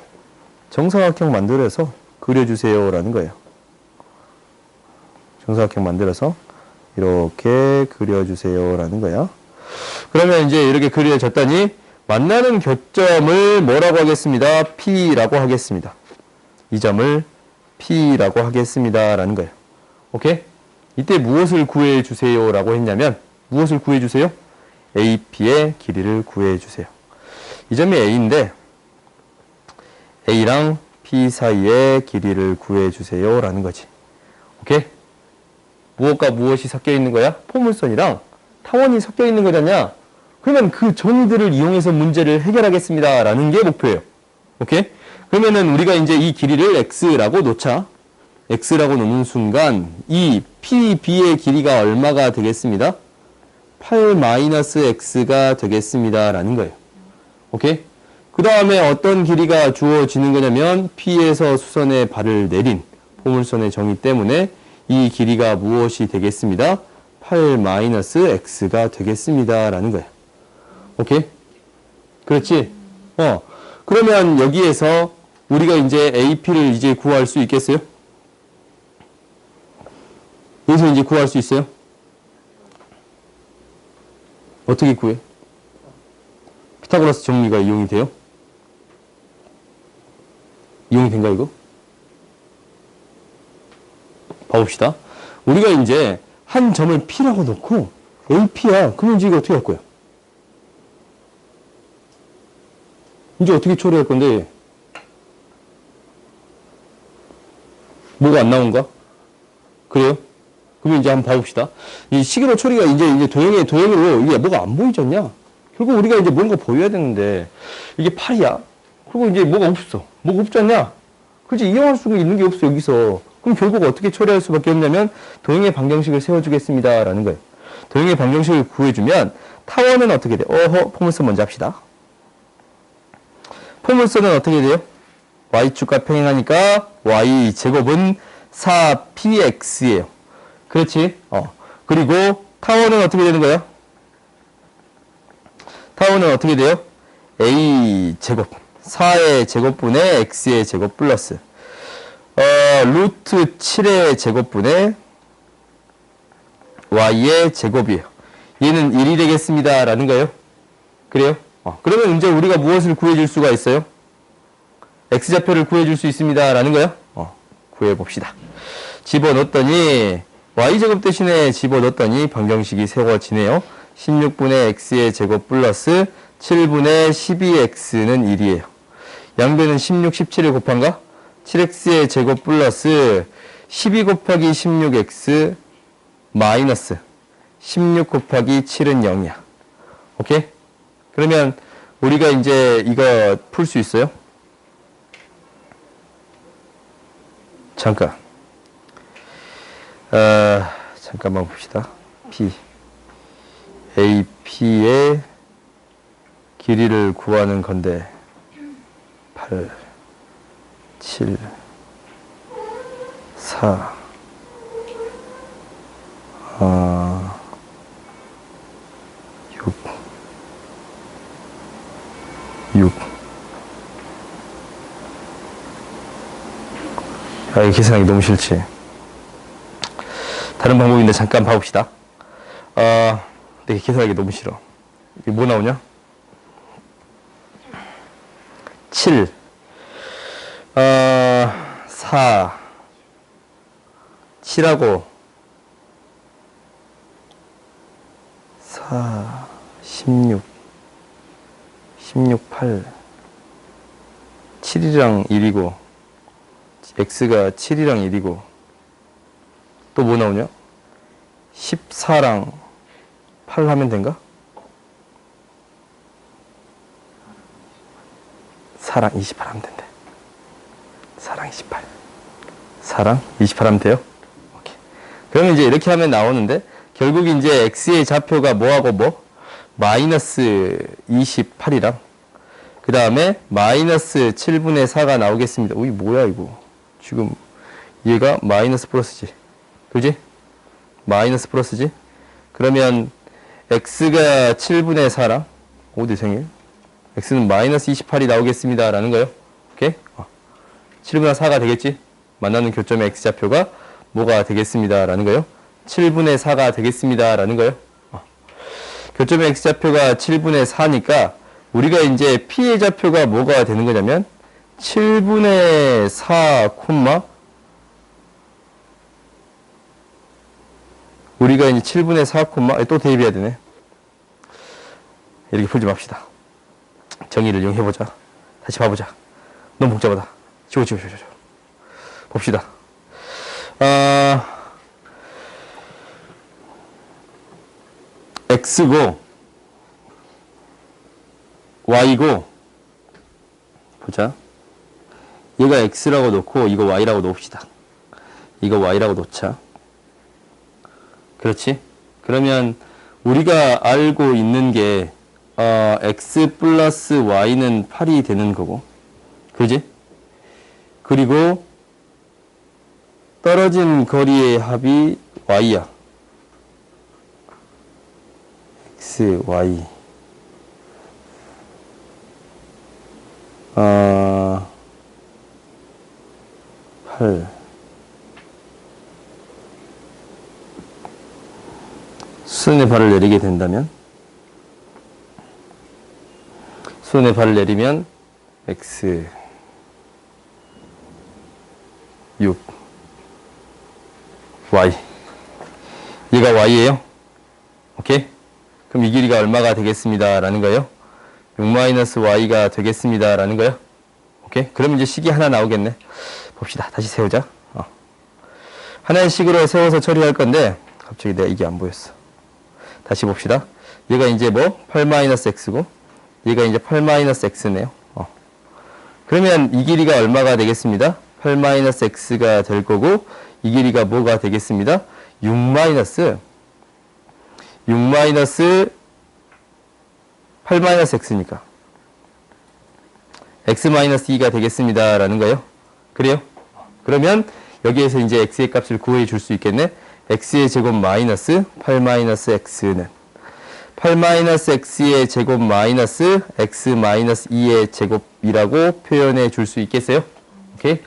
정사각형 만들어서 그려주세요. 라는 거예요. 정사각형 만들어서 이렇게 그려주세요. 라는 거야. 그러면 이제 이렇게 그려졌더니 만나는 교점을 뭐라고 하겠습니다? P라고 하겠습니다. 이 점을 P라고 하겠습니다. 라는 거예요. 오케이? 이때 무엇을 구해주세요? 라고 했냐면 무엇을 구해주세요? AP의 길이를 구해주세요. 이 점이 A인데 A랑 P 사이의 길이를 구해주세요. 라는 거지. 오케이? 무엇과 무엇이 섞여 있는 거야? 포물선이랑 타원이 섞여 있는 거잖냐? 그러면 그 정의들을 이용해서 문제를 해결하겠습니다. 라는 게 목표예요. 오케이? 그러면은 우리가 이제 이 길이를 X라고 놓자. X라고 놓는 순간 이 PB의 길이가 얼마가 되겠습니다? 8-X가 되겠습니다. 라는 거예요. 오케이? 그 다음에 어떤 길이가 주어지는 거냐면 P에서 수선에 발을 내린 포물선의 정의 때문에 이 길이가 무엇이 되겠습니다? 8-X가 되겠습니다. 라는 거예요. 오케이? 그렇지? 그러면 여기에서 우리가 이제 AP를 이제 구할 수 있겠어요? 여기서 이제 구할 수 있어요? 어떻게 구해? 피타고라스 정리가 이용이 돼요? 이용이 된가 이거? 봐봅시다. 우리가 이제 한 점을 P라고 놓고 AP야. 그러면 이제 이거 어떻게 할 거야? 이제 어떻게 처리할 건데? 뭐가 안 나온가? 그래요? 그러면 이제 한번 봐봅시다. 이 식으로 처리가 이제 도형으로 이게 뭐가 안 보이잖냐? 결국 우리가 이제 뭔가 보여야 되는데, 이게 8이야? 그리고 이제 뭐가 없어. 뭐가 없잖냐? 그렇지, 이용할 수가 있는 게 없어, 여기서. 그럼 결국 어떻게 처리할 수밖에 없냐면, 도형의 방정식을 세워주겠습니다. 라는 거예요. 도형의 방정식을 구해주면, 타원은 어떻게 돼? 포물선 먼저 합시다. 포물선은 어떻게 돼요? y축과 평행하니까 y제곱은 4px예요. 그렇지? 그리고 타원은 어떻게 되는 거예요? 타원은 어떻게 돼요? a 제곱 4의 제곱분의 x의 제곱 플러스 루트 7의 제곱분의 y의 제곱이에요. 얘는 1이 되겠습니다. 라는 거예요. 그래요? 그러면 이제 우리가 무엇을 구해줄 수가 있어요? x좌표를 구해줄 수 있습니다. 라는 거예요. 구해봅시다. 집어넣었더니 y제곱 대신에 집어넣었더니 방정식이 세워지네요. 16분의 x의 제곱 플러스 7분의 12x는 1이에요. 양변은 16, 17을 곱한가? 7x의 제곱 플러스 12 곱하기 16x 마이너스 16 곱하기 7은 0이야. 오케이? 그러면 우리가 이제 이거 풀 수 있어요? 잠깐. 잠깐만 봅시다. P. AP의 길이를 구하는 건데 8, 7, 4, 6. 이 계산하기 너무 싫지. 다른 방법인데 잠깐 봐봅시다. 근데 계산하기 너무 싫어. 이게 뭐 나오냐? 7, 4, 7하고 4, 16, 8, 7이랑 1이고 x가 7이랑 1이고 또 뭐 나오냐? 14랑 8 하면 된가? 4랑 28 하면 된대. 4랑 28. 4랑 28 하면 돼요? 오케이. 그러면 이제 이렇게 하면 나오는데 결국 이제 x의 좌표가 뭐하고 뭐? 마이너스 28이랑 그 다음에 마이너스 7분의 4가 나오겠습니다. 이 뭐야 이거. 지금 얘가 마이너스 플러스지. 그지? 마이너스 플러스지? 그러면 x가 7분의 4랑 어디 생일? x는 마이너스 28이 나오겠습니다. 라는 거예요. 오케이? 7분의 4가 되겠지? 만나는 교점의 x좌표가 뭐가 되겠습니다. 라는 거예요. 7분의 4가 되겠습니다. 라는 거예요. 교점의 x좌표가 7분의 4니까 우리가 이제 p의 좌표가 뭐가 되는 거냐면 7분의 4, 우리가 이제 7분의 4, 또 대입해야 되네. 이렇게 풀지 맙시다. 정의를 이용해보자. 다시 봐보자. 너무 복잡하다. 지워. 봅시다. x고 y고 보자. 얘가 x라고 놓고 이거 y라고 놓읍시다. 이거 y라고 놓자. 그렇지? 그러면 우리가 알고 있는 게 x 플러스 y는 8이 되는 거고, 그지? 그리고 떨어진 거리의 합이 y야. x, y. 8. 수선의 발을 내리게 된다면, 수선의 발을 내리면 x 6 y, 얘가 y예요. 오케이? 그럼 이 길이가 얼마가 되겠습니다 라는 거예요. 6-y가 되겠습니다 라는 거예요. 오케이? 그럼 이제 식이 하나 나오겠네. 봅시다. 다시 세우자. 하나의 식으로 세워서 처리할 건데 갑자기 내가 이게 안 보였어. 다시 봅시다. 얘가 이제 뭐? 8-x고 얘가 이제 8-x네요. 그러면 이 길이가 얼마가 되겠습니다? 8-x가 될 거고 이 길이가 뭐가 되겠습니다? 8-x니까 x-2가 되겠습니다 라는 거예요. 그래요? 그러면 여기에서 이제 x의 값을 구해 줄 수 있겠네. x의 제곱 마이너스 8-x는 8-x의 제곱 마이너스 x 마이너스 2의 제곱이라고 표현해 줄 수 있겠어요? 오케이?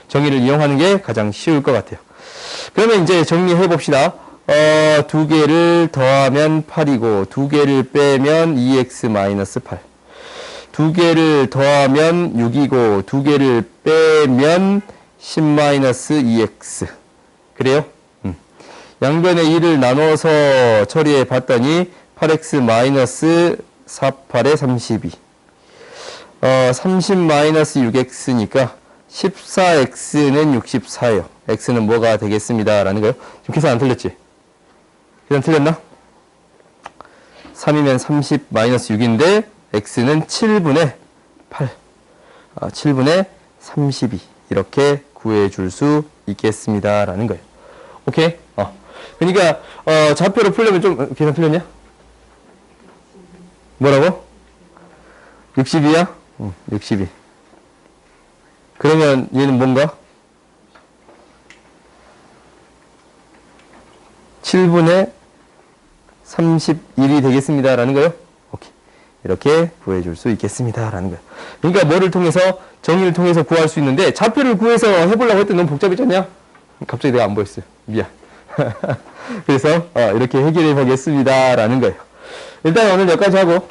정의를 이용하는 게 가장 쉬울 것 같아요. 그러면 이제 정리해 봅시다. 두 개를 더하면 8이고, 두 개를 빼면 2x 마이너스 8. 두 개를 더하면 6이고, 두 개를 빼면 10 마이너스 2x. 그래요? 양변의 1을 나눠서 처리해 봤더니 8x 마이너스 48에 32. 30 마이너스 6x니까 14x는 64예요. x는 뭐가 되겠습니다. 라는 거예요. 지금 계산 안 틀렸지? 계산 틀렸나? 3이면 30 마이너스 6인데 x는 7분의 8. 7분의 32. 이렇게 구해줄 수 있겠습니다. 라는 거예요. 오케이? 그러니까 좌표로 풀려면 좀 계산 틀렸냐? 뭐라고? 62야? 62. 그러면 얘는 뭔가? 7분의 31이 되겠습니다. 라는 거예요. 오케이. 이렇게 구해줄 수 있겠습니다. 라는 거예요. 그러니까 뭐를 통해서? 정의를 통해서 구할 수 있는데 좌표를 구해서 해보려고 했더니 너무 복잡했지 않냐? 갑자기 내가 안 보였어요. 미안. 그래서 이렇게 해결해 보겠습니다. 라는 거예요. 일단 오늘 여기까지 하고